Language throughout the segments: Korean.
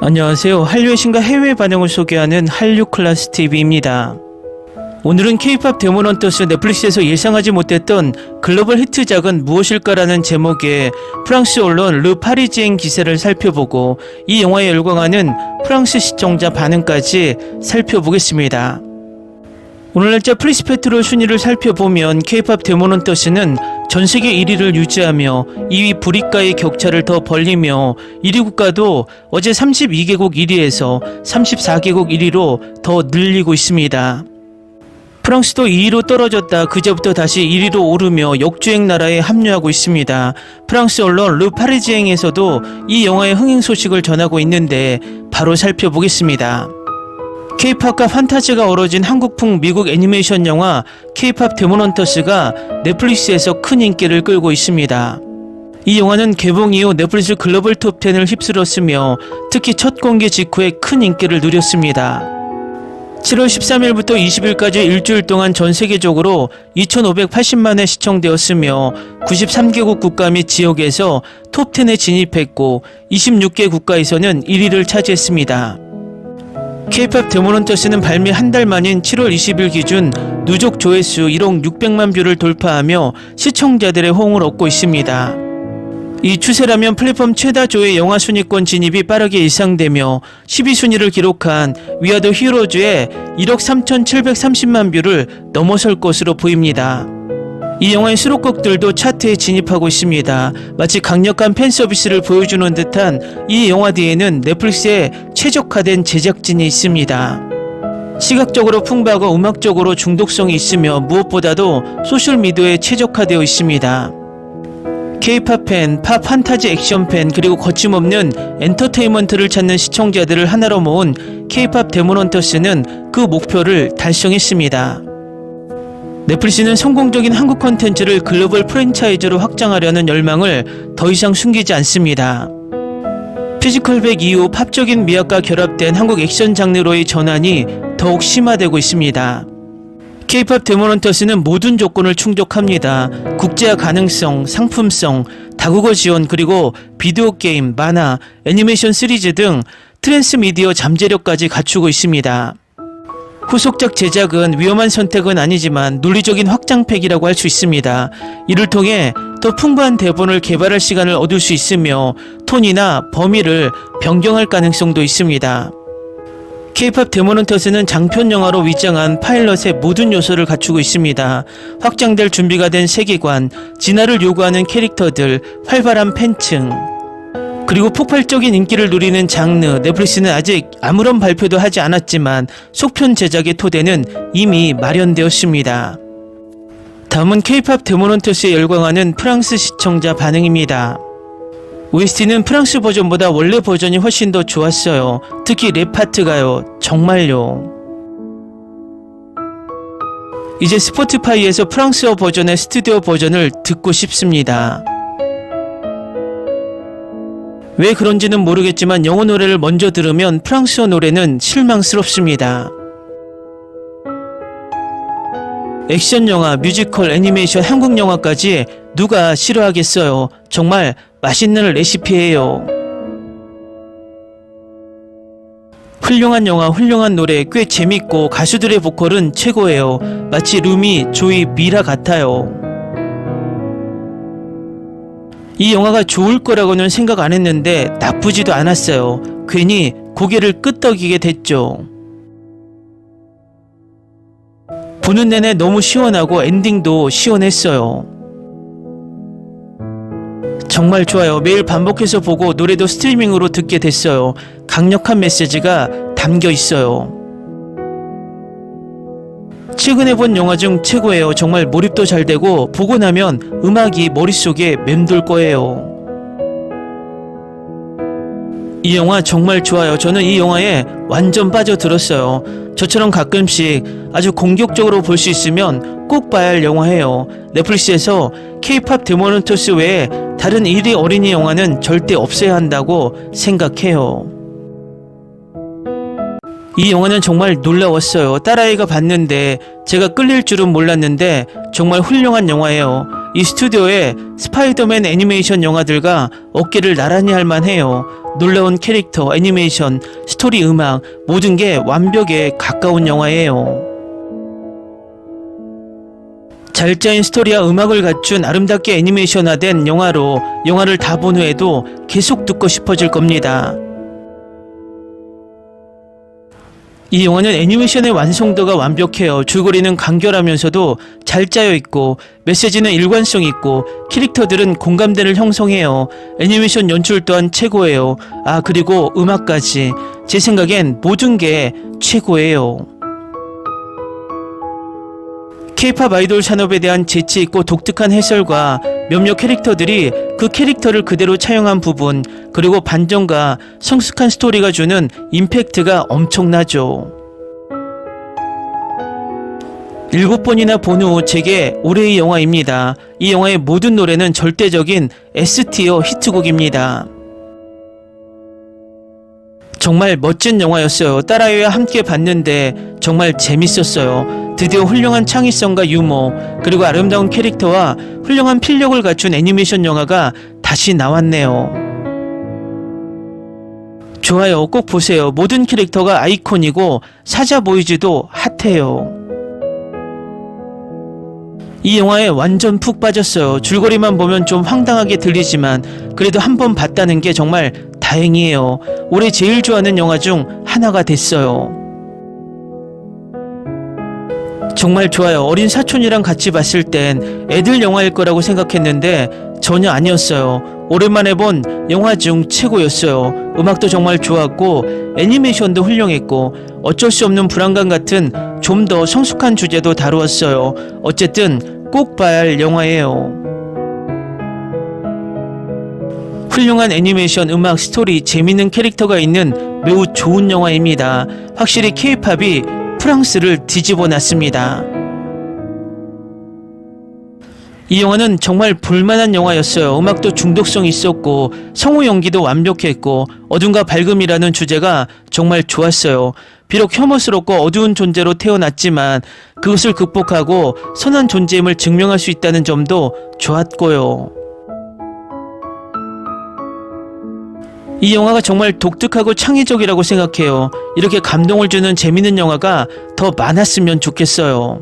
안녕하세요. 한류의 신과 해외 반응을 소개하는 한류클래스TV입니다. 오늘은 K-POP 데몬헌터스 넷플릭스에서 예상하지 못했던 글로벌 히트작은 무엇일까라는 제목의 프랑스 언론 르 파리지앵 기사를 살펴보고 이 영화에 열광하는 프랑스 시청자 반응까지 살펴보겠습니다. 오늘 날짜 프리스페트롤 순위를 살펴보면 K-POP 데몬헌터스는 전세계 1위를 유지하며 2위 브리카의 격차를 더 벌리며 1위 국가도 어제 32개국 1위에서 34개국 1위로 더 늘리고 있습니다. 프랑스도 2위로 떨어졌다 그제부터 다시 1위로 오르며 역주행 나라에 합류하고 있습니다. 프랑스 언론 르 파리지앵에서도 이 영화의 흥행 소식을 전하고 있는데 바로 살펴보겠습니다. K-POP과 판타지가 어우러진 한국풍 미국 애니메이션 영화 K-POP 데몬헌터스가 넷플릭스에서 큰 인기를 끌고 있습니다. 이 영화는 개봉 이후 넷플릭스 글로벌 톱10을 휩쓸었으며 특히 첫 공개 직후에 큰 인기를 누렸습니다. 7월 13일부터 20일까지 일주일 동안 전 세계적으로 2,580만회 시청되었으며 93개국 국가 및 지역에서 톱10에 진입했고 26개 국가에서는 1위를 차지했습니다. K-POP 데몬헌터스는 발매 한 달 만인 7월 20일 기준 누적 조회수 1억 600만 뷰를 돌파하며 시청자들의 호응을 얻고 있습니다. 이 추세라면 플랫폼 최다 조회 영화 순위권 진입이 빠르게 예상되며 10위 순위를 기록한 위아더 히어로즈의 1억 3,730만 뷰를 넘어설 것으로 보입니다. 이 영화의 수록곡들도 차트에 진입하고 있습니다. 마치 강력한 팬 서비스를 보여주는 듯한 이 영화 뒤에는 넷플릭스에 최적화된 제작진이 있습니다. 시각적으로 풍부하고 음악적으로 중독성이 있으며 무엇보다도 소셜미디어에 최적화되어 있습니다. K-POP 팬, 팝 판타지 액션 팬 그리고 거침없는 엔터테인먼트를 찾는 시청자들을 하나로 모은 K-POP 데몬헌터스는 그 목표를 달성했습니다. 넷플릭스는 성공적인 한국 콘텐츠를 글로벌 프랜차이즈로 확장하려는 열망을 더 이상 숨기지 않습니다. 피지컬백 이후 팝적인 미학과 결합된 한국 액션 장르로의 전환이 더욱 심화되고 있습니다. K-POP 데몬헌터스는 모든 조건을 충족합니다. 국제화 가능성, 상품성, 다국어 지원 그리고 비디오 게임, 만화, 애니메이션 시리즈 등 트랜스미디어 잠재력까지 갖추고 있습니다. 후속작 제작은 위험한 선택은 아니지만 논리적인 확장팩이라고 할 수 있습니다. 이를 통해 더 풍부한 대본을 개발할 시간을 얻을 수 있으며 톤이나 범위를 변경할 가능성도 있습니다. K-POP 데몬헌터스는 장편 영화로 위장한 파일럿의 모든 요소를 갖추고 있습니다. 확장될 준비가 된 세계관, 진화를 요구하는 캐릭터들, 활발한 팬층, 그리고 폭발적인 인기를 누리는 장르. 넷플릭스는 아직 아무런 발표도 하지 않았지만 속편 제작의 토대는 이미 마련되었습니다. 다음은 K-POP 데몬헌터스에 열광하는 프랑스 시청자 반응입니다. OST는 프랑스 버전보다 원래 버전이 훨씬 더 좋았어요. 특히 랩 파트가요. 정말요. 이제 스포티파이에서 프랑스어 버전의 스튜디오 버전을 듣고 싶습니다. 왜 그런지는 모르겠지만 영어 노래를 먼저 들으면 프랑스어 노래는 실망스럽습니다. 액션 영화, 뮤지컬, 애니메이션, 한국 영화까지 누가 싫어하겠어요. 정말 맛있는 레시피예요. 훌륭한 영화, 훌륭한 노래, 꽤 재밌고 가수들의 보컬은 최고예요. 마치 루미, 조이, 미라 같아요. 이 영화가 좋을 거라고는 생각 안 했는데 나쁘지도 않았어요. 괜히 고개를 끄덕이게 됐죠. 보는 내내 너무 시원하고 엔딩도 시원했어요. 정말 좋아요. 매일 반복해서 보고 노래도 스트리밍으로 듣게 됐어요. 강력한 메시지가 담겨 있어요. 최근에 본 영화 중 최고예요. 정말 몰입도 잘 되고 보고 나면 음악이 머릿속에 맴돌 거예요. 이 영화 정말 좋아요. 저는 이 영화에 완전 빠져들었어요. 저처럼 가끔씩 아주 공격적으로 볼 수 있으면 꼭 봐야 할 영화예요. 넷플릭스에서 K-POP 데몬헌터스 외에 다른 1위 어린이 영화는 절대 없어야 한다고 생각해요. 이 영화는 정말 놀라웠어요. 딸아이가 봤는데 제가 끌릴 줄은 몰랐는데 정말 훌륭한 영화예요. 이 스튜디오의 스파이더맨 애니메이션 영화들과 어깨를 나란히 할 만해요. 놀라운 캐릭터, 애니메이션, 스토리, 음악 모든 게 완벽에 가까운 영화예요. 잘 짜인 스토리와 음악을 갖춘 아름답게 애니메이션화된 영화로 영화를 다 본 후에도 계속 듣고 싶어질 겁니다. 이 영화는 애니메이션의 완성도가 완벽해요. 줄거리는 간결하면서도 잘 짜여 있고 메시지는 일관성 있고 캐릭터들은 공감대를 형성해요. 애니메이션 연출 또한 최고예요. 그리고 음악까지. 제 생각엔 모든 게 최고예요. K-팝 아이돌 산업에 대한 재치 있고 독특한 해설과 몇몇 캐릭터들이 그 캐릭터를 그대로 차용한 부분, 그리고 반전과 성숙한 스토리가 주는 임팩트가 엄청나죠. 7번이나 본 후 제게 올해의 영화입니다. 이 영화의 모든 노래는 절대적인 S티어 히트곡입니다. 정말 멋진 영화였어요. 딸아이와 함께 봤는데 정말 재밌었어요. 드디어 훌륭한 창의성과 유머, 그리고 아름다운 캐릭터와 훌륭한 필력을 갖춘 애니메이션 영화가 다시 나왔네요. 좋아요. 꼭 보세요. 모든 캐릭터가 아이콘이고 사자보이즈도 핫해요. 이 영화에 완전 푹 빠졌어요. 줄거리만 보면 좀 황당하게 들리지만 그래도 한 번 봤다는 게 정말 다행이에요. 올해 제일 좋아하는 영화 중 하나가 됐어요. 정말 좋아요. 어린 사촌이랑 같이 봤을 땐 애들 영화일 거라고 생각했는데 전혀 아니었어요. 오랜만에 본 영화 중 최고였어요. 음악도 정말 좋았고 애니메이션도 훌륭했고 어쩔 수 없는 불안감 같은 좀 더 성숙한 주제도 다루었어요. 어쨌든 꼭 봐야 할 영화예요. 훌륭한 애니메이션, 음악, 스토리, 재밌는 캐릭터가 있는 매우 좋은 영화입니다. 확실히 K-팝이 프랑스를 뒤집어 놨습니다. 이 영화는 정말 볼만한 영화였어요. 음악도 중독성 있었고 성우 연기도 완벽했고 어둠과 밝음이라는 주제가 정말 좋았어요. 비록 혐오스럽고 어두운 존재로 태어났지만 그것을 극복하고 선한 존재임을 증명할 수 있다는 점도 좋았고요. 이 영화가 정말 독특하고 창의적이라고 생각해요. 이렇게 감동을 주는 재밌는 영화가 더 많았으면 좋겠어요.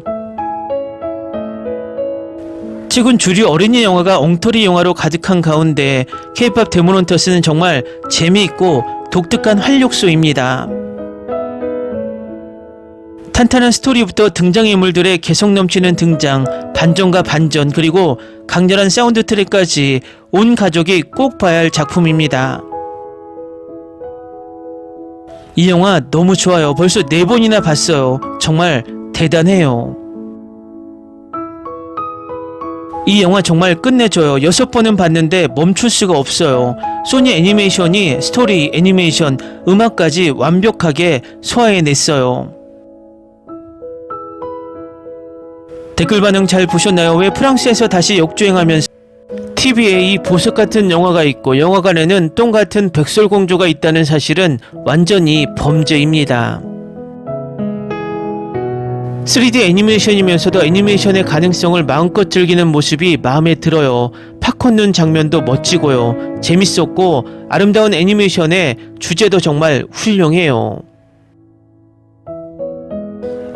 최근 주류 어린이 영화가 엉터리 영화로 가득한 가운데 K-팝 데몬헌터스는 정말 재미있고 독특한 활력소입니다. 탄탄한 스토리부터 등장인물들의 개성 넘치는 등장, 반전과 반전, 그리고 강렬한 사운드 트랙까지 온 가족이 꼭 봐야 할 작품입니다. 이 영화 너무 좋아요. 벌써 4번이나 봤어요. 정말 대단해요. 이 영화 정말 끝내줘요. 6번은 봤는데 멈출 수가 없어요. 소니 애니메이션이 스토리, 애니메이션, 음악까지 완벽하게 소화해냈어요. 댓글 반응 잘 보셨나요? 왜 프랑스에서 다시 역주행하면서 TV에 이 보석 같은 영화가 있고 영화관에는 똥 같은 백설공주가 있다는 사실은 완전히 범죄입니다. 3D 애니메이션이면서도 애니메이션의 가능성을 마음껏 즐기는 모습이 마음에 들어요. 팝콘 눈 장면도 멋지고요. 재밌었고 아름다운 애니메이션의 주제도 정말 훌륭해요.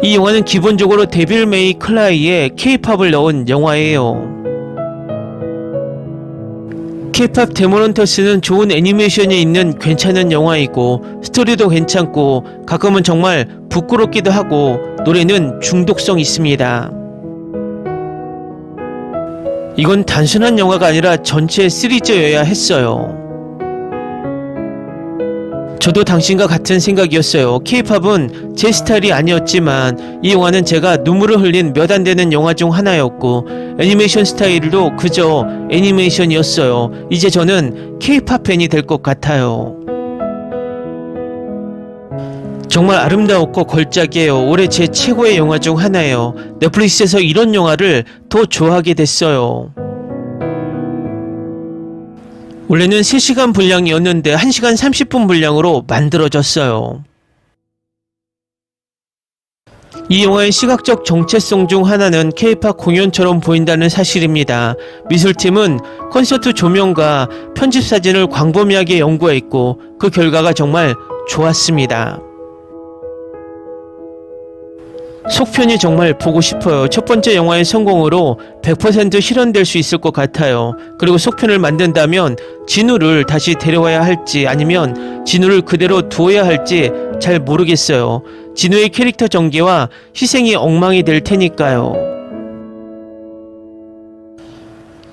이 영화는 기본적으로 데빌 메이 클라이의 K-팝을 넣은 영화예요. K-팝 데몬헌터스는 좋은 애니메이션이 있는 괜찮은 영화이고 스토리도 괜찮고 가끔은 정말 부끄럽기도 하고 노래는 중독성 있습니다. 이건 단순한 영화가 아니라 전체 시리즈여야 했어요. 저도 당신과 같은 생각이었어요. K-팝은 제 스타일이 아니었지만 이 영화는 제가 눈물을 흘린 몇 안 되는 영화 중 하나였고 애니메이션 스타일도 그저 애니메이션이었어요. 이제 저는 K-팝 팬이 될 것 같아요. 정말 아름다웠고 걸작이에요. 올해 제 최고의 영화 중 하나예요. 넷플릭스에서 이런 영화를 더 좋아하게 됐어요. 원래는 3시간 분량이었는데 1시간 30분 분량으로 만들어졌어요. 이 영화의 시각적 정체성 중 하나는 K-팝 공연처럼 보인다는 사실입니다. 미술팀은 콘서트 조명과 편집 사진을 광범위하게 연구했고 그 결과가 정말 좋았습니다. 속편이 정말 보고 싶어요. 첫 번째 영화의 성공으로 100% 실현될 수 있을 것 같아요. 그리고 속편을 만든다면 진우를 다시 데려와야 할지 아니면 진우를 그대로 두어야 할지 잘 모르겠어요. 진우의 캐릭터 전개와 희생이 엉망이 될 테니까요.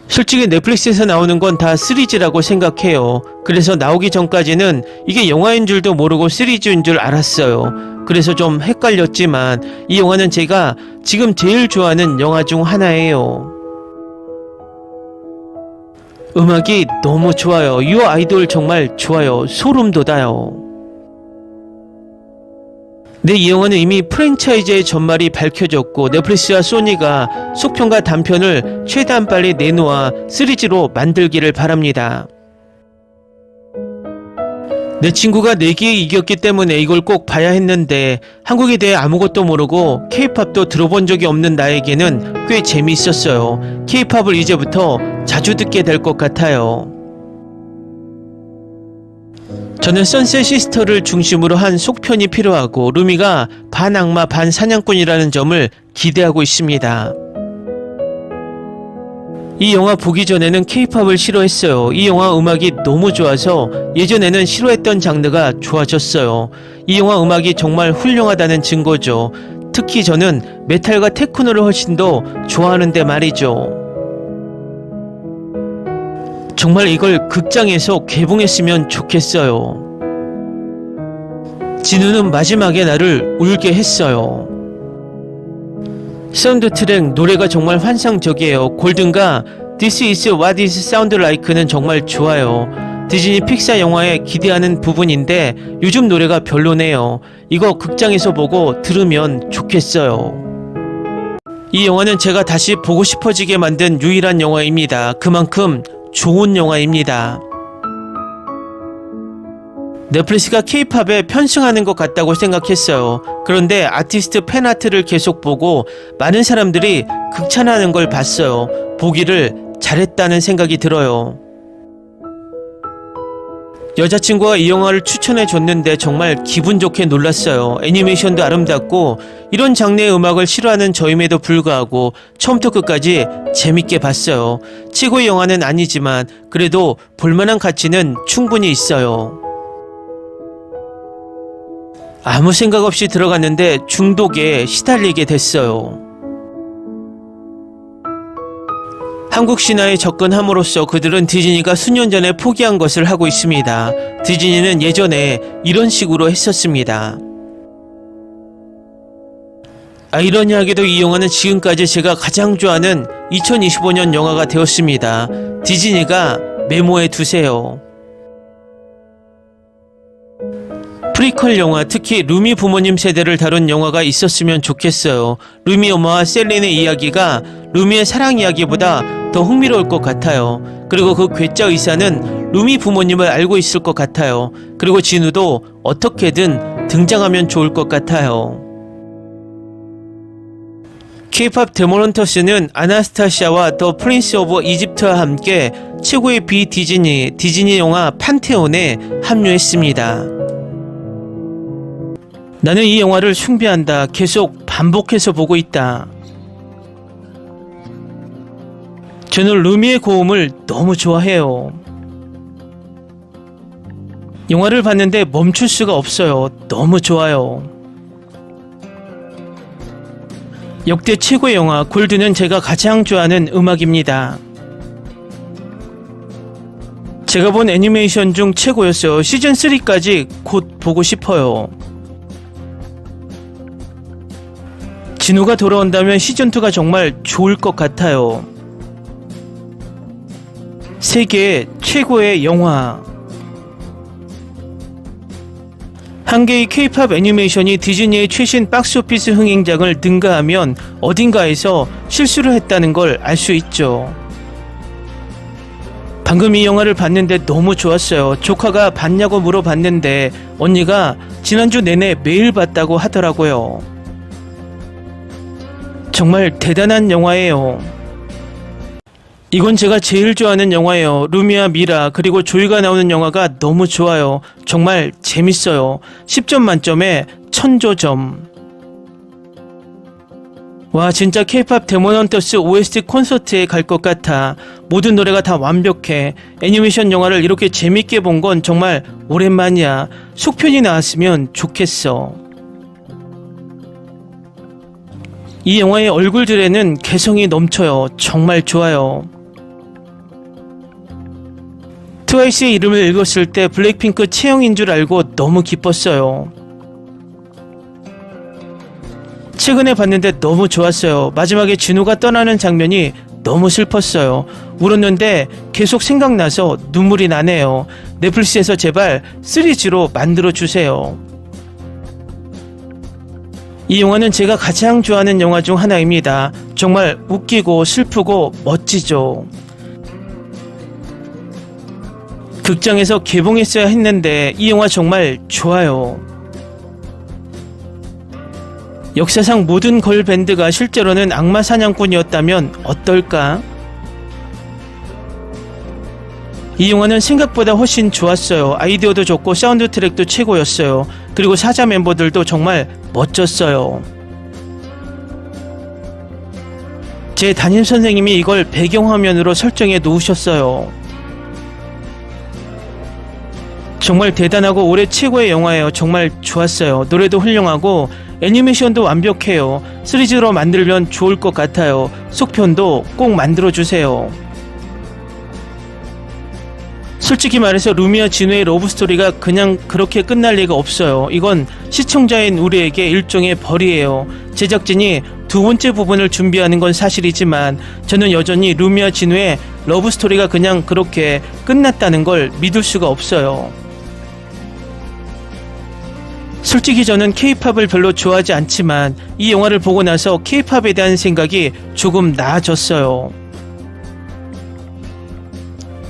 솔직히 넷플릭스에서 나오는 건 다 시리즈라고 생각해요. 그래서 나오기 전까지는 이게 영화인 줄도 모르고 시리즈인 줄 알았어요. 그래서 좀 헷갈렸지만 이 영화는 제가 지금 제일 좋아하는 영화 중 하나예요. 음악이 너무 좋아요. 유어 아이돌 정말 좋아요. 소름 돋아요. 네, 이 영화는 이미 프랜차이즈의 전말이 밝혀졌고 넷플릭스와 소니가 속편과 단편을 최대한 빨리 내놓아 시리즈로 만들기를 바랍니다. 내 친구가 내기에 이겼기 때문에 이걸 꼭 봐야 했는데 한국에 대해 아무것도 모르고 K-팝도 들어본 적이 없는 나에게는 꽤 재미있었어요. K-팝을 이제부터 자주 듣게 될 것 같아요. 저는 선셋 시스터를 중심으로 한 속편이 필요하고 루미가 반악마 반사냥꾼이라는 점을 기대하고 있습니다. 이 영화 보기 전에는 K-팝을 싫어했어요. 이 영화 음악이 너무 좋아서 예전에는 싫어했던 장르가 좋아졌어요. 이 영화 음악이 정말 훌륭하다는 증거죠. 특히 저는 메탈과 테크노를 훨씬 더 좋아하는데 말이죠. 정말 이걸 극장에서 개봉했으면 좋겠어요. 진우는 마지막에 나를 울게 했어요. 사운드 트랙 노래가 정말 환상적이에요. 골든과 This is what it sounds like는 정말 좋아요. 디즈니 픽사 영화에 기대하는 부분인데 요즘 노래가 별로네요. 이거 극장에서 보고 들으면 좋겠어요. 이 영화는 제가 다시 보고 싶어지게 만든 유일한 영화입니다. 그만큼 좋은 영화입니다. 넷플릭스가 K-팝에 편승하는 것 같다고 생각했어요. 그런데 아티스트 팬아트를 계속 보고 많은 사람들이 극찬하는 걸 봤어요. 보기를 잘했다는 생각이 들어요. 여자친구가 이 영화를 추천해 줬는데 정말 기분 좋게 놀랐어요. 애니메이션도 아름답고 이런 장르의 음악을 싫어하는 저임에도 불구하고 처음부터 끝까지 재밌게 봤어요. 최고의 영화는 아니지만 그래도 볼만한 가치는 충분히 있어요. 아무 생각 없이 들어갔는데 중독에 시달리게 됐어요. 한국 신화에 접근함으로써 그들은 디즈니가 수년 전에 포기한 것을 하고 있습니다. 디즈니는 예전에 이런 식으로 했었습니다. 아이러니하게도 이 영화는 지금까지 제가 가장 좋아하는 2025년 영화가 되었습니다. 디즈니가 메모해 두세요. 프리퀄 영화, 특히 루미 부모님 세대를 다룬 영화가 있었으면 좋겠어요. 루미 엄마와 셀린의 이야기가 루미의 사랑 이야기보다 더 흥미로울 것 같아요. 그리고 그 괴짜 의사는 루미 부모님을 알고 있을 것 같아요. 그리고 진우도 어떻게든 등장하면 좋을 것 같아요. K-팝 데모넌터스는 아나스타샤와 더 프린스 오브 이집트와 함께 최고의 디즈니 영화 판테온에 합류했습니다. 나는 이 영화를 숭배한다. 계속 반복해서 보고 있다. 저는 루미의 고음을 너무 좋아해요. 영화를 봤는데 멈출 수가 없어요. 너무 좋아요. 역대 최고의 영화 골드는 제가 가장 좋아하는 음악입니다. 제가 본 애니메이션 중 최고였어요. 시즌3까지 곧 보고 싶어요. 진우가 돌아온다면 시즌2가 정말 좋을 것 같아요. 세계 최고의 영화. 한 개의 K-팝 애니메이션이 디즈니의 최신 박스오피스 흥행작을 능가하면 어딘가에서 실수를 했다는 걸 알 수 있죠. 방금 이 영화를 봤는데 너무 좋았어요. 조카가 봤냐고 물어봤는데 언니가 지난주 내내 매일 봤다고 하더라고요. 정말 대단한 영화예요. 이건 제가 제일 좋아하는 영화예요. 루미와 미라 그리고 조이가 나오는 영화가 너무 좋아요. 정말 재밌어요. 10점 만점에 1000조점. 와, 진짜 K-POP 데몬 헌터스 OST 콘서트에 갈 것 같아. 모든 노래가 다 완벽해. 애니메이션 영화를 이렇게 재밌게 본 건 정말 오랜만이야. 속편이 나왔으면 좋겠어. 이 영화의 얼굴들에는 개성이 넘쳐요. 정말 좋아요. 트와이스의 이름을 읽었을 때 블랙핑크 채영인 줄 알고 너무 기뻤어요. 최근에 봤는데 너무 좋았어요. 마지막에 진우가 떠나는 장면이 너무 슬펐어요. 울었는데 계속 생각나서 눈물이 나네요. 넷플릭스에서 제발 시리즈로 만들어주세요. 이 영화는 제가 가장 좋아하는 영화 중 하나입니다. 정말 웃기고 슬프고 멋지죠. 극장에서 개봉했어야 했는데 이 영화 정말 좋아요. 역사상 모든 걸밴드가 실제로는 악마 사냥꾼이었다면 어떨까? 이 영화는 생각보다 훨씬 좋았어요. 아이디어도 좋고 사운드 트랙도 최고였어요. 그리고 사자 멤버들도 정말 멋졌어요. 제 담임선생님이 이걸 배경화면으로 설정해 놓으셨어요. 정말 대단하고 올해 최고의 영화예요. 정말 좋았어요. 노래도 훌륭하고 애니메이션도 완벽해요. 시리즈로 만들면 좋을 것 같아요. 속편도 꼭 만들어주세요. 솔직히 말해서 루미와 진우의 러브스토리가 그냥 그렇게 끝날 리가 없어요. 이건 시청자인 우리에게 일종의 벌이에요. 제작진이 두 번째 부분을 준비하는 건 사실이지만 저는 여전히 루미와 진우의 러브스토리가 그냥 그렇게 끝났다는 걸 믿을 수가 없어요. 솔직히 저는 K-POP을 별로 좋아하지 않지만 이 영화를 보고 나서 K-POP에 대한 생각이 조금 나아졌어요.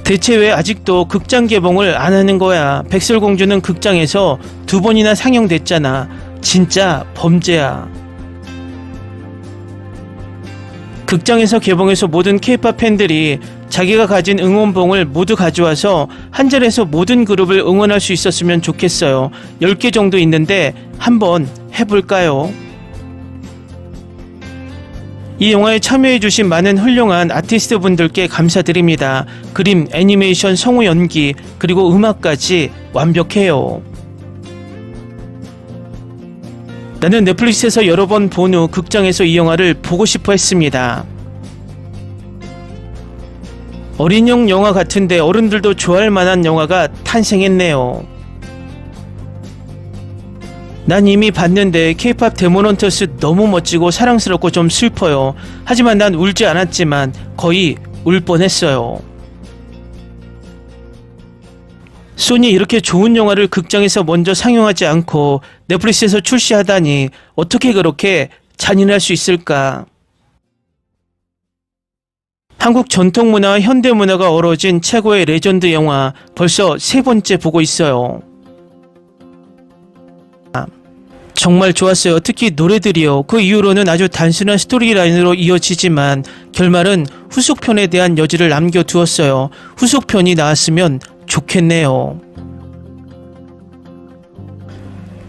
대체 왜 아직도 극장 개봉을 안 하는 거야? 백설공주는 극장에서 2번이나 상영됐잖아. 진짜 범죄야. 극장에서 개봉해서 모든 K-POP 팬들이 자기가 가진 응원봉을 모두 가져와서 한 자리에서 모든 그룹을 응원할 수 있었으면 좋겠어요. 10개 정도 있는데 한번 해볼까요? 이 영화에 참여해주신 많은 훌륭한 아티스트 분들께 감사드립니다. 그림, 애니메이션, 성우 연기, 그리고 음악까지 완벽해요. 나는 넷플릭스에서 여러 번 본 후 극장에서 이 영화를 보고 싶어 했습니다. 어린용 영화 같은데 어른들도 좋아할 만한 영화가 탄생했네요. 난 이미 봤는데 K-POP 데몬 헌터스 너무 멋지고 사랑스럽고 좀 슬퍼요. 하지만 난 울지 않았지만 거의 울 뻔했어요. 소니 이렇게 좋은 영화를 극장에서 먼저 상영하지 않고 넷플릭스에서 출시하다니 어떻게 그렇게 잔인할 수 있을까? 한국 전통문화와 현대문화가 어우러진 최고의 레전드 영화 벌써 3번째 보고 있어요. 정말 좋았어요. 특히 노래들이요. 그 이후로는 아주 단순한 스토리라인으로 이어지지만 결말은 후속편에 대한 여지를 남겨두었어요. 후속편이 나왔으면 좋겠네요.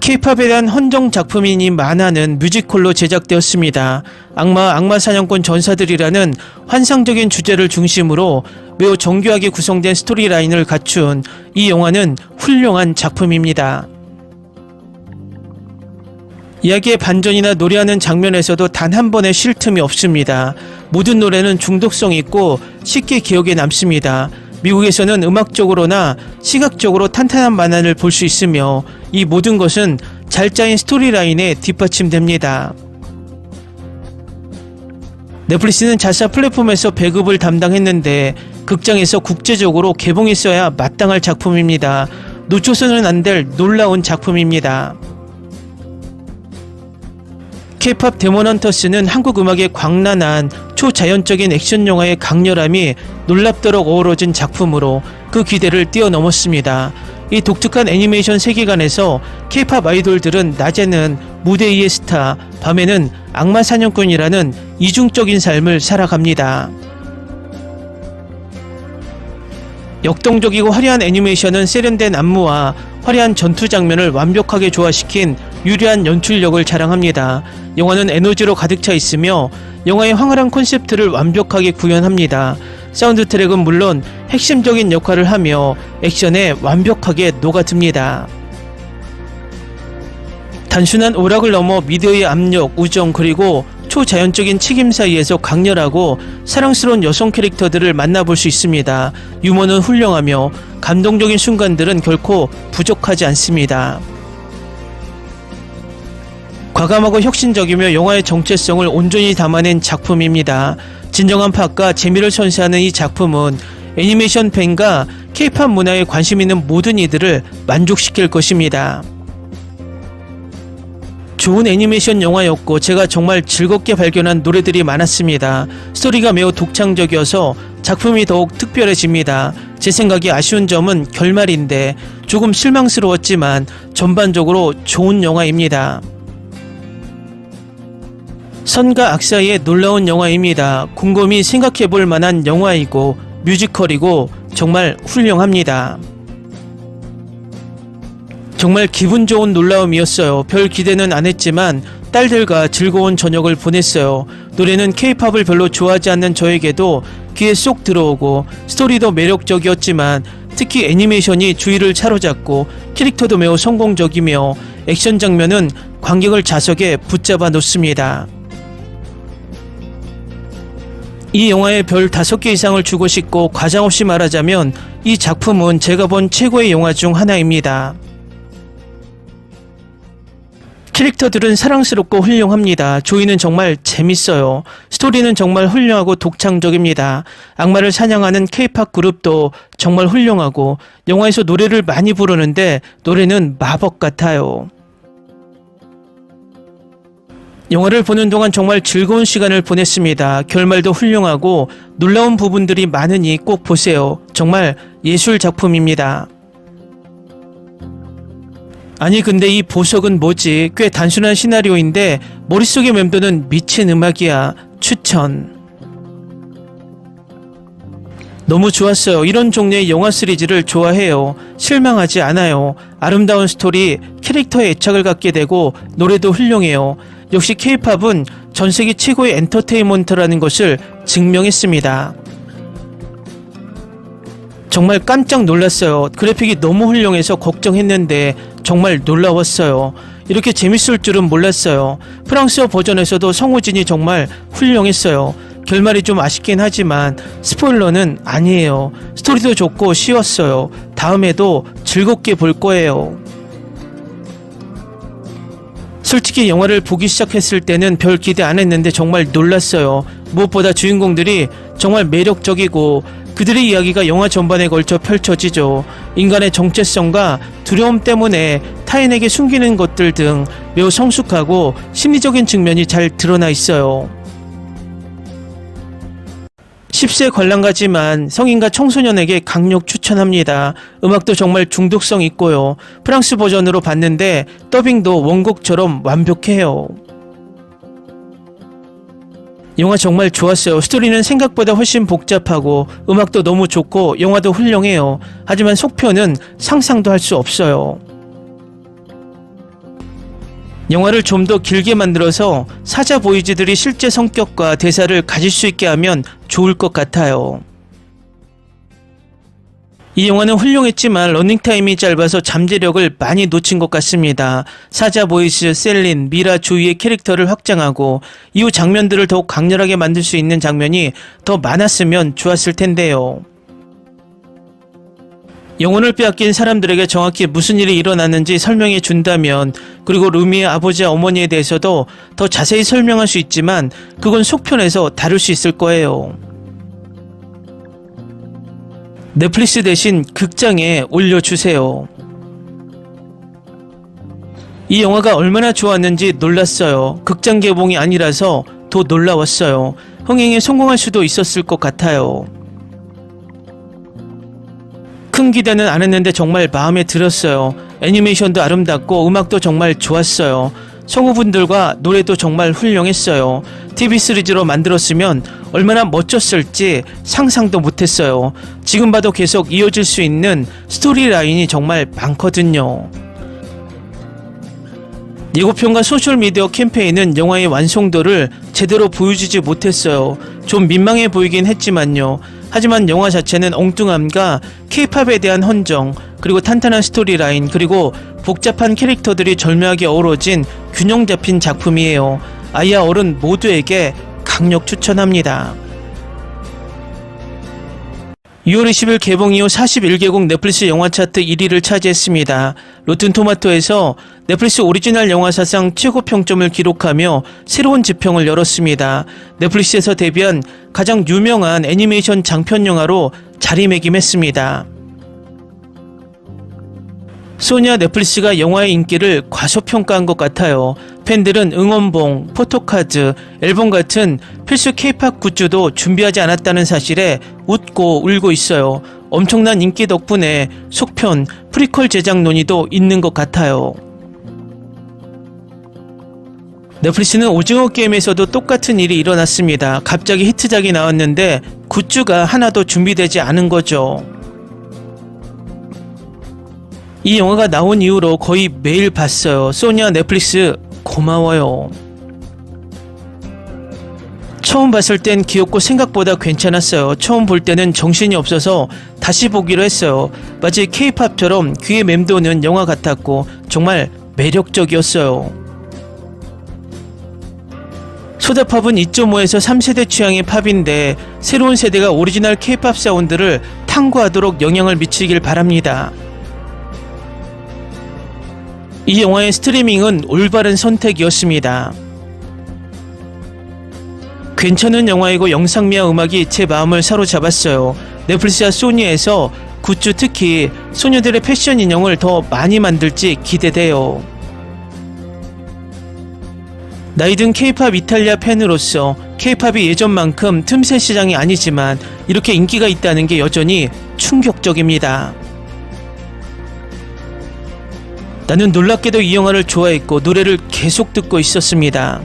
K-POP에 대한 헌정 작품이니 만화는 뮤지컬로 제작되었습니다. 악마 사냥꾼 전사들이라는 환상적인 주제를 중심으로 매우 정교하게 구성된 스토리라인을 갖춘 이 영화는 훌륭한 작품입니다. 이야기의 반전이나 노래하는 장면에서도 단 한 번의 쉴 틈이 없습니다. 모든 노래는 중독성 있고 쉽게 기억에 남습니다. 미국에서는 음악적으로나 시각적으로 탄탄한 만화를 볼 수 있으며 이 모든 것은 잘 짜인 스토리라인에 뒷받침됩니다. 넷플릭스는 자사 플랫폼에서 배급을 담당했는데 극장에서 국제적으로 개봉했어야 마땅할 작품입니다. 놓쳐서는 안 될 놀라운 작품입니다. K-POP 데몬 헌터스는 한국 음악의 광란한 초자연적인 액션 영화의 강렬함이 놀랍도록 어우러진 작품으로 그 기대를 뛰어넘었습니다. 이 독특한 애니메이션 세계관에서 K-팝 아이돌들은 낮에는 무대 위의 스타, 밤에는 악마 사냥꾼이라는 이중적인 삶을 살아갑니다. 역동적이고 화려한 애니메이션은 세련된 안무와 화려한 전투 장면을 완벽하게 조화시킨 유려한 연출력을 자랑합니다. 영화는 에너지로 가득 차 있으며 영화의 황홀한 콘셉트를 완벽하게 구현합니다. 사운드 트랙은 물론 핵심적인 역할을 하며 액션에 완벽하게 녹아듭니다. 단순한 오락을 넘어 미디어의 압력, 우정 그리고 초자연적인 책임 사이에서 강렬하고 사랑스러운 여성 캐릭터들을 만나볼 수 있습니다. 유머는 훌륭하며 감동적인 순간들은 결코 부족하지 않습니다. 과감하고 혁신적이며 영화의 정체성을 온전히 담아낸 작품입니다. 진정한 팝과 재미를 선사하는 이 작품은 애니메이션 팬과 K-팝 문화에 관심 있는 모든 이들을 만족시킬 것입니다. 좋은 애니메이션 영화였고 제가 정말 즐겁게 발견한 노래들이 많았습니다. 스토리가 매우 독창적이어서 작품이 더욱 특별해집니다. 제 생각에 아쉬운 점은 결말인데 조금 실망스러웠지만 전반적으로 좋은 영화입니다. 선과 악 사이의 놀라운 영화입니다. 곰곰이 생각해볼 만한 영화이고 뮤지컬이고 정말 훌륭합니다. 정말 기분 좋은 놀라움이었어요. 별 기대는 안 했지만 딸들과 즐거운 저녁을 보냈어요. 노래는 K-팝을 별로 좋아하지 않는 저에게도 귀에 쏙 들어오고 스토리도 매력적이었지만 특히 애니메이션이 주의를 사로잡고 캐릭터도 매우 성공적이며 액션 장면은 관객을 좌석에 붙잡아 놓습니다. 이 영화에 별 5개 이상을 주고 싶고 과장 없이 말하자면 이 작품은 제가 본 최고의 영화 중 하나입니다. 캐릭터들은 사랑스럽고 훌륭합니다. 조이는 정말 재밌어요. 스토리는 정말 훌륭하고 독창적입니다. 악마를 사냥하는 K-팝 그룹도 정말 훌륭하고 영화에서 노래를 많이 부르는데 노래는 마법 같아요. 영화를 보는 동안 정말 즐거운 시간을 보냈습니다. 결말도 훌륭하고 놀라운 부분들이 많으니 꼭 보세요. 정말 예술 작품입니다. 아니 근데 이 보석은 뭐지? 꽤 단순한 시나리오인데 머릿속에 맴도는 미친 음악이야. 추천. 너무 좋았어요. 이런 종류의 영화 시리즈를 좋아해요. 실망하지 않아요. 아름다운 스토리, 캐릭터에 애착을 갖게 되고 노래도 훌륭해요. 역시 K-팝은 전 세계 최고의 엔터테인먼트라는 것을 증명했습니다. 정말 깜짝 놀랐어요. 그래픽이 너무 훌륭해서 걱정했는데 정말 놀라웠어요. 이렇게 재밌을 줄은 몰랐어요. 프랑스어 버전에서도 성우진이 정말 훌륭했어요. 결말이 좀 아쉽긴 하지만 스포일러는 아니에요. 스토리도 좋고 쉬웠어요. 다음에도 즐겁게 볼 거예요. 솔직히 영화를 보기 시작했을 때는 별 기대 안 했는데 정말 놀랐어요. 무엇보다 주인공들이 정말 매력적이고 그들의 이야기가 영화 전반에 걸쳐 펼쳐지죠. 인간의 정체성과 두려움 때문에 타인에게 숨기는 것들 등 매우 성숙하고 심리적인 측면이 잘 드러나 있어요. 10세 관람가지만 성인과 청소년에게 강력 추천합니다. 음악도 정말 중독성 있고요. 프랑스 버전으로 봤는데 더빙도 원곡처럼 완벽해요. 영화 정말 좋았어요. 스토리는 생각보다 훨씬 복잡하고 음악도 너무 좋고 영화도 훌륭해요. 하지만 속편은 상상도 할 수 없어요. 영화를 좀 더 길게 만들어서 사자 보이즈들이 실제 성격과 대사를 가질 수 있게 하면 좋을 것 같아요. 이 영화는 훌륭했지만 러닝타임이 짧아서 잠재력을 많이 놓친 것 같습니다. 사자 보이즈, 셀린, 미라 주위의 캐릭터를 확장하고 이후 장면들을 더욱 강렬하게 만들 수 있는 장면이 더 많았으면 좋았을 텐데요. 영혼을 빼앗긴 사람들에게 정확히 무슨 일이 일어났는지 설명해 준다면, 그리고 루미의 아버지와 어머니에 대해서도 더 자세히 설명할 수 있지만 그건 속편에서 다룰 수 있을 거예요. 넷플릭스 대신 극장에 올려주세요. 이 영화가 얼마나 좋았는지 놀랐어요. 극장 개봉이 아니라서 더 놀라웠어요. 흥행에 성공할 수도 있었을 것 같아요. 큰 기대는 안 했는데 정말 마음에 들었어요. 애니메이션도 아름답고 음악도 정말 좋았어요. 성우분들과 노래도 정말 훌륭했어요. TV 시리즈로 만들었으면 얼마나 멋졌을지 상상도 못했어요. 지금 봐도 계속 이어질 수 있는 스토리 라인이 정말 많거든요. 예고편과 소셜미디어 캠페인은 영화의 완성도를 제대로 보여주지 못했어요. 좀 민망해 보이긴 했지만요. 하지만 영화 자체는 엉뚱함과 K-팝에 대한 헌정, 그리고 탄탄한 스토리라인, 그리고 복잡한 캐릭터들이 절묘하게 어우러진 균형 잡힌 작품이에요. 아이와 어른 모두에게 강력 추천합니다. 6월 20일 개봉 이후 41개국 넷플릭스 영화 차트 1위를 차지했습니다. 로튼토마토에서 넷플릭스 오리지널 영화 사상 최고 평점을 기록하며 새로운 지평을 열었습니다. 넷플릭스에서 데뷔한 가장 유명한 애니메이션 장편 영화로 자리매김했습니다. 소니와 넷플릭스가 영화의 인기를 과소평가한 것 같아요. 팬들은 응원봉, 포토카드, 앨범 같은 필수 K-팝 굿즈도 준비하지 않았다는 사실에 웃고 울고 있어요. 엄청난 인기 덕분에 속편, 프리퀄 제작 논의도 있는 것 같아요. 넷플릭스는 오징어 게임에서도 똑같은 일이 일어났습니다. 갑자기 히트작이 나왔는데 굿즈가 하나도 준비되지 않은 거죠. 이 영화가 나온 이후로 거의 매일 봤어요. 소니와 넷플릭스 고마워요. 처음 봤을 땐 귀엽고 생각보다 괜찮았어요. 처음 볼 때는 정신이 없어서 다시 보기로 했어요. 마치 K-팝처럼 귀에 맴도는 영화 같았고 정말 매력적이었어요. 소다팝은 2.5에서 3세대 취향의 팝인데 새로운 세대가 오리지널 K-팝 사운드를 탐구하도록 영향을 미치길 바랍니다. 이 영화의 스트리밍은 올바른 선택이었습니다. 괜찮은 영화이고 영상미와 음악이 제 마음을 사로잡았어요. 넷플릭스와 소니에서 굿즈, 특히 소녀들의 패션 인형을 더 많이 만들지 기대돼요. 나이든 K-팝 이탈리아 팬으로서 K-팝이 예전만큼 틈새 시장이 아니지만 이렇게 인기가 있다는 게 여전히 충격적입니다. 나는 놀랍게도 이 영화를 좋아했고 노래를 계속 듣고 있었습니다.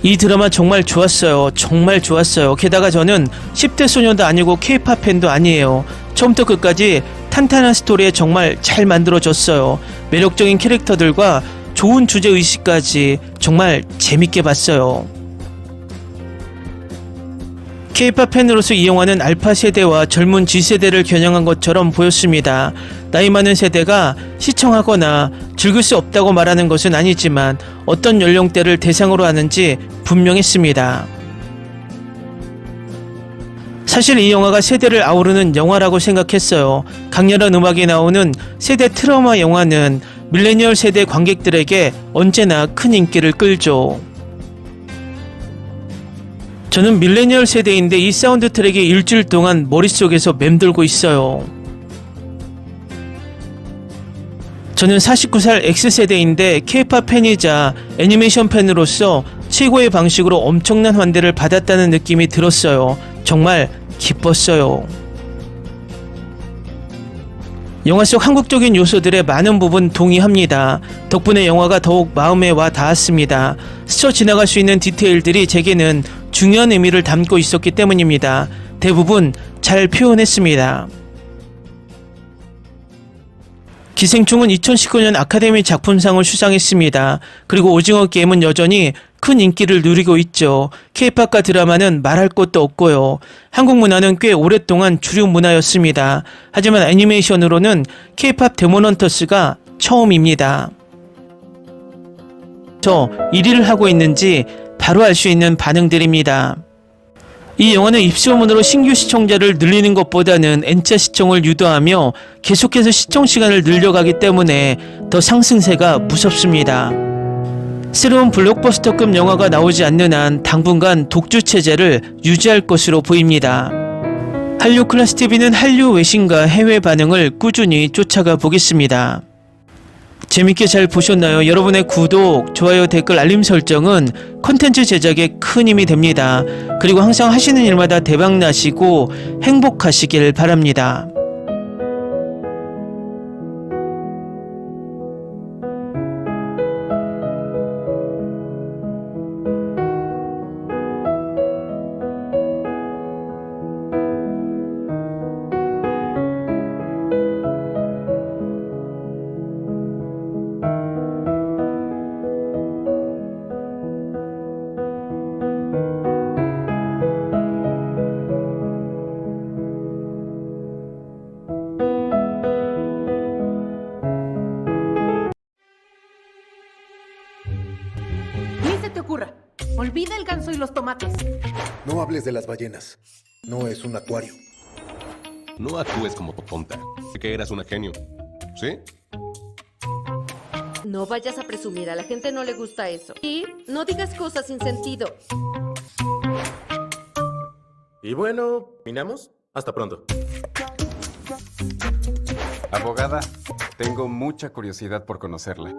이 드라마 정말 좋았어요. 정말 좋았어요. 게다가 저는 10대 소녀도 아니고 K-팝 팬도 아니에요. 처음부터 끝까지 탄탄한 스토리에 정말 잘 만들어졌어요. 매력적인 캐릭터들과 좋은 주제의식까지 정말 재밌게 봤어요. K-팝 팬으로서 이 영화는 알파 세대와 젊은 G세대를 겨냥한 것처럼 보였습니다. 나이 많은 세대가 시청하거나 즐길 수 없다고 말하는 것은 아니지만 어떤 연령대를 대상으로 하는지 분명했습니다. 사실 이 영화가 세대를 아우르는 영화라고 생각했어요. 강렬한 음악이 나오는 세대 트라우마 영화는 밀레니얼 세대 관객들에게 언제나 큰 인기를 끌죠. 저는 밀레니얼 세대인데 이 사운드 트랙이 일주일 동안 머릿속에서 맴돌고 있어요. 저는 49살 X세대인데 K-팝 팬이자 애니메이션 팬으로서 최고의 방식으로 엄청난 환대를 받았다는 느낌이 들었어요. 정말 기뻤어요. 영화 속 한국적인 요소들의 많은 부분 동의합니다. 덕분에 영화가 더욱 마음에 와 닿았습니다. 스쳐 지나갈 수 있는 디테일들이 제게는 중요한 의미를 담고 있었기 때문입니다. 대부분 잘 표현했습니다. 기생충은 2019년 아카데미 작품상을 수상했습니다. 그리고 오징어 게임은 여전히 큰 인기를 누리고 있죠. K-팝과 드라마는 말할 것도 없고요. 한국 문화는 꽤 오랫동안 주류 문화였습니다. 하지만 애니메이션으로는 K-팝 데몬헌터스가 처음입니다. 저 1위를 하고 있는지 바로 알 수 있는 반응들입니다. 이 영화는 입소문으로 신규 시청자를 늘리는 것보다는 N차 시청을 유도하며 계속해서 시청 시간을 늘려가기 때문에 더 상승세가 무섭습니다. 새로운 블록버스터급 영화가 나오지 않는 한 당분간 독주 체제를 유지할 것으로 보입니다. 한류 클래스 TV는 한류 외신과 해외 반응을 꾸준히 쫓아가 보겠습니다. 재밌게 잘 보셨나요? 여러분의 구독, 좋아요, 댓글, 알림 설정은 컨텐츠 제작에 큰 힘이 됩니다. 그리고 항상 하시는 일마다 대박 나시고 행복하시길 바랍니다. Ni se te ocurra. Olvida el ganso y los tomates. No hables de las ballenas. No es un acuario. No actúes como tonta. Que eras una genio. ¿Sí? No vayas a presumir, a la gente no le gusta eso. Y no digas cosas sin sentido. Y bueno, ¿terminamos? Hasta pronto. Abogada, tengo mucha curiosidad por conocerla.